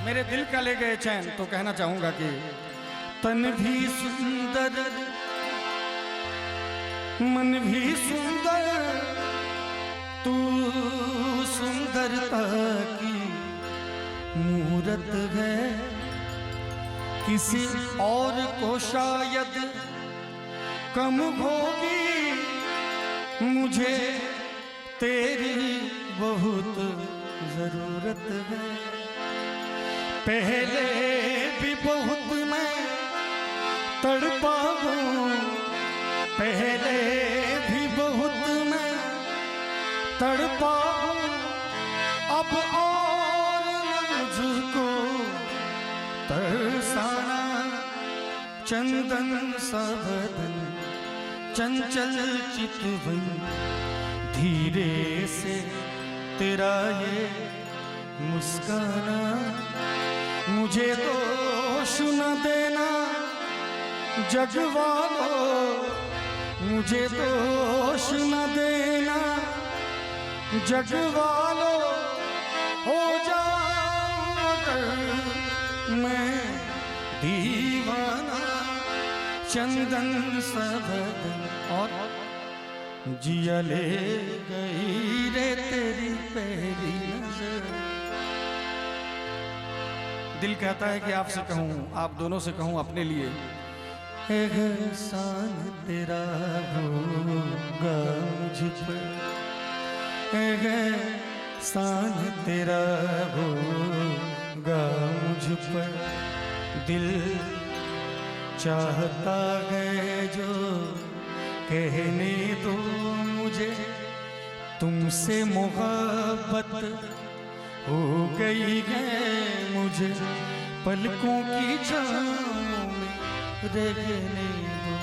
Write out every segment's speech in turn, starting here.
मेरे दिल का ले गए चैन, तो कहना चाहूंगा कि तन भी सुंदर मन भी सुंदर, तू सुंदरता की मूरत है। किसी और को शायद कम होगी, मुझे तेरी बहुत जरूरत है। पहले भी बहुत मैं तड़पा हूँ, पहले भी बहुत मैं तड़पा हूँ, अब और न मुझको तरसाना। चंदन सा बदन चंचल चितवन, धीरे से तेरा ये मुस्काना। मुझे दोष न देना जग वालों, मुझे दोष न देना जग वालों। हो जाऊं अगर मैं दीवाना, चंदन सा बदन और जिया ले गई रे तेरी पहली नजर। दिल कहता है कि आपसे कहूं, आप दोनों से कहूं अपने लिए, एहसान तेरा होगा मुझ पर, एहसान तेरा होगा मुझ पर। दिल चाहता है जो कहने दो मुझे, तुमसे मोहब्बत हो गई है मुझे। पलकों की छाँव में रहने दो,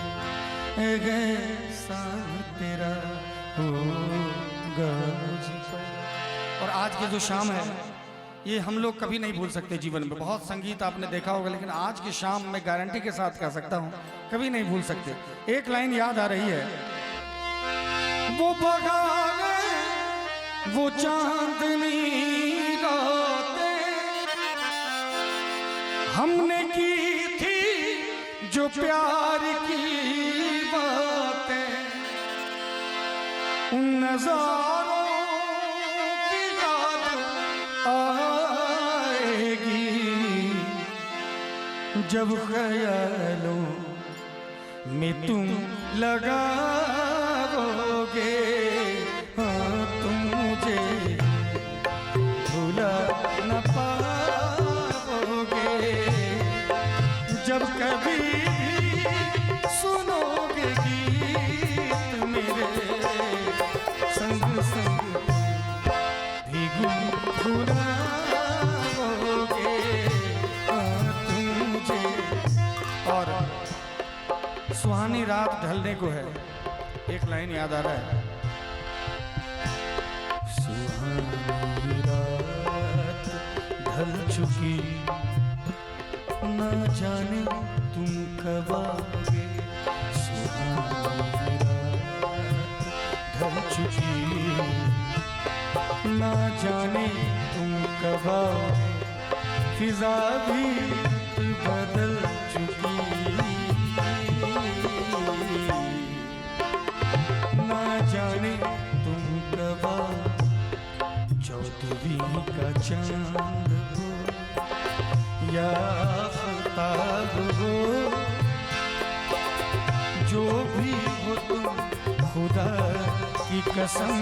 एहसान तेरा होगा मुझ पर। और आज की जो शाम है, ये हम लोग कभी नहीं भूल सकते जीवन में। बहुत संगीत आपने देखा होगा, लेकिन आज की शाम मैं गारंटी के साथ कह सकता हूँ कभी नहीं भूल सकते। एक लाइन याद आ रही है, वो बगाने वो चांदनी रातें हमने की थी जो प्यार की बातें, उन नजारों की याद आएगी जब ख्यालों में तुम लगाओगे। हाँ, तुम मुझे भुला न पाओगे जब कभी भी सुनोगे गीत मेरे संग संग भी गुनगुनाओगे। हाँ, तुम मुझे। और सुहानी रात ढलने को है, एक लाइन याद आ रहा है, सुहानी रात ढल चुकी, न जाने तुम कब आओगे। सुहानी रात ढल चुकी, न जाने तुम कब आओगे। फिजा भी बदल चुकी, ना जाने तुम कब चौदहवीं का चांद हो या आफताब हो, जो भी हो तुम खुदा की कसम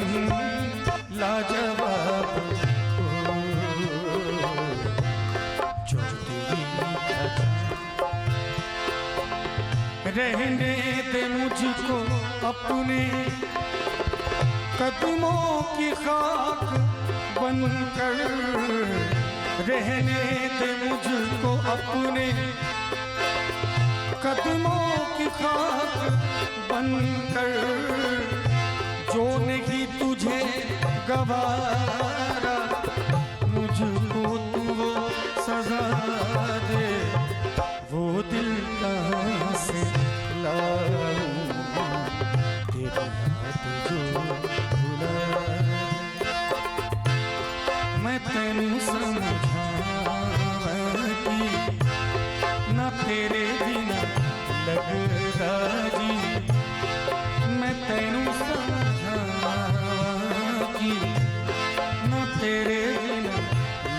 लाजवाब हो। चौदहवीं का चांद रहने दे मुझको अपने कदमों की खाक बनकर, रहने दे मुझको अपने कदमों की खाक बनकर। जो नहीं तुझे गवारा, मुझको तू वो सजा दे, वो दिल कहाँ से लाऊं तेरी याद जो भुला। मैं तेनू समझावा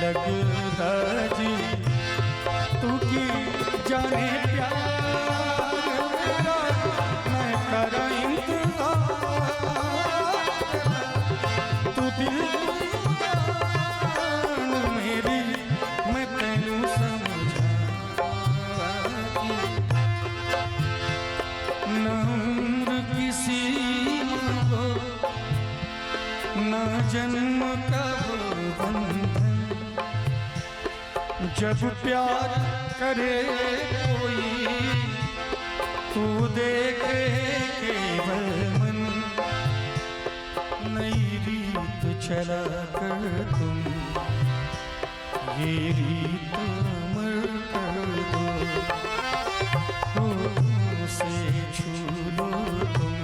लगता जी तू की जाने प्यार मेरा, मैं कर इंतजार तू दिल मेरी मैं तेनू समझा न उम्र किसी को न जन्म का बंधन, जब प्यार करे कोई तू देखे केवल मन, नई रीत चला कर तुम ये रीत अमर कर दो, से छू लो तुम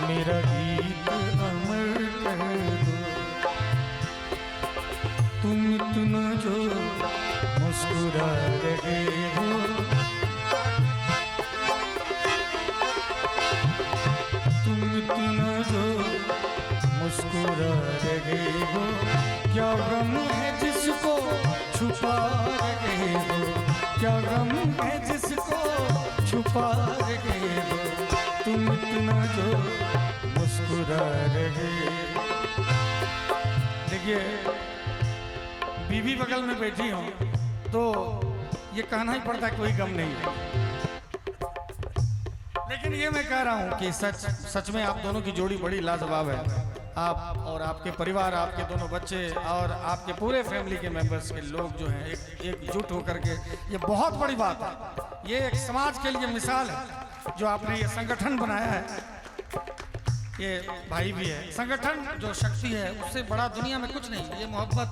मेरा गीत अमर कर दो, तुम इतना जो मुस्कुरा रहे हो, तुम इतना जो मुस्कुरा रहे हो, क्या गम है जिसको छुपा रहे हो, क्या गम है जिसको छुपा रहे हो, तुम इतना जो मुस्कुरा रहे। देखिए बीवी बगल में बैठी हो तो ये कहना ही पड़ता है कोई गम नहीं है, लेकिन ये मैं कह रहा हूँ कि सच में आप दोनों की जोड़ी बड़ी लाजवाब है। आप और आपके परिवार, आपके दोनों बच्चे और आपके पूरे फैमिली के मेंबर्स के लोग जो हैं एकजुट होकर के, ये बहुत बड़ी बात है। ये एक समाज के लिए मिसाल है जो आपने ये संगठन बनाया है। ये भाई भी है, संगठन जो शक्ति है उससे बड़ा दुनिया में कुछ नहीं। ये मोहब्बत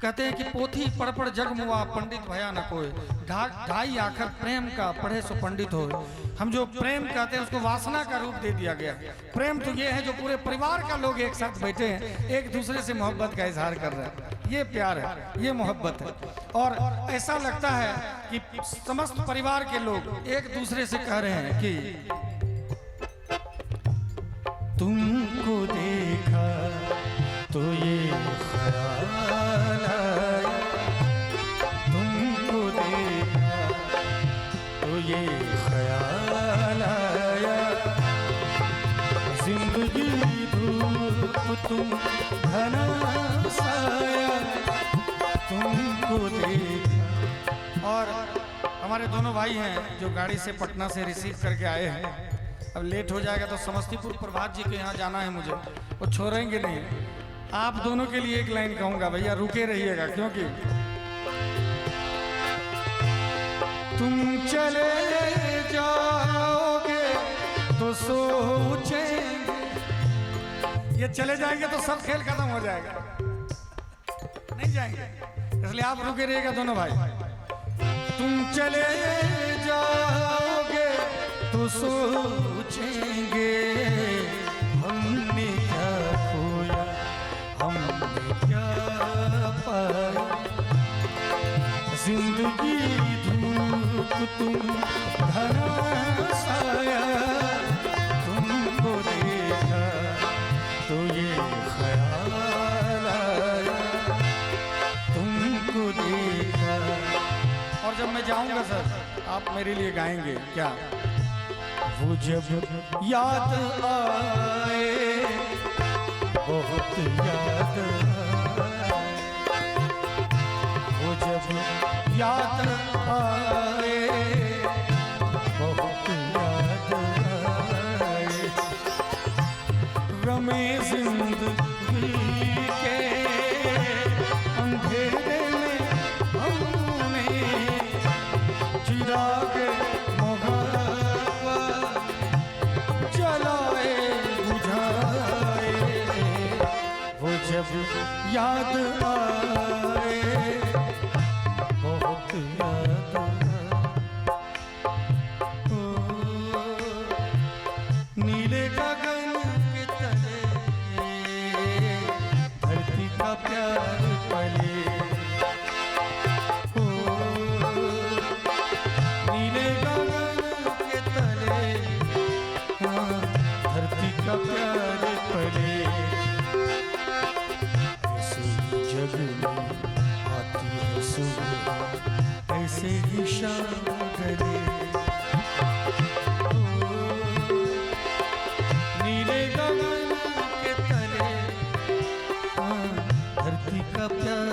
कहते हैं कि पोथी पढ़ पढ़ जग मुआ पंडित भया न कोई, ढाई आखर प्रेम का पढ़े सो पंडित हो। हम जो प्रेम कहते हैं उसको वासना का रूप दे दिया गया। प्रेम तो ये है जो पूरे परिवार का लोग एक साथ बैठे हैं, एक दूसरे से मोहब्बत का इजहार कर रहे हैं, ये प्यार है, ये मोहब्बत है। और ऐसा लगता है कि समस्त परिवार के लोग एक दूसरे से कह रहे हैं कि तुमको देखा तो ये ख्याल आया, तुमको देखा तो ये ख्याल आया, जिंदगी धूप तुम घना साया, तुमको देखा। और हमारे दोनों भाई हैं जो गाड़ी से पटना से रिसीव करके आए हैं। अब लेट हो जाएगा तो समस्तीपुर प्रभात जी के यहाँ जाना है मुझे, वो छोड़ेंगे नहीं। आप दोनों के लिए एक लाइन कहूंगा, भैया रुके रहिएगा, क्योंकि तुम चले जाओगे तो सोचेंगे, ये चले जाएंगे तो सब खेल खत्म हो जाएगा, नहीं जाएंगे, इसलिए आप रुके रहिएगा दोनों भाई। तुम चले जाओगे तो सोचेंगे हमने क्या खोया, हमने क्या पाया, जिंदगी धूप तुम घना साया, तुमको देखा तो ये ख्याल आया, तुमको देखा। और जब मैं जाऊंगा सर आप मेरे लिए गाएंगे क्या? वो जब याद आए बहुत याद आए, वो जब याद आए बहुत याद आए, गमे जिंदगी के अंधेरे में हमने चिराग जब याद आए बहुत याद आए, नीले गगन के तले धरती का प्यार पले, नीले गगन के तले धरती का प्यार पले, सुबह ऐसे ही शाम ढले, नीले गगन के तले धरती का प्यार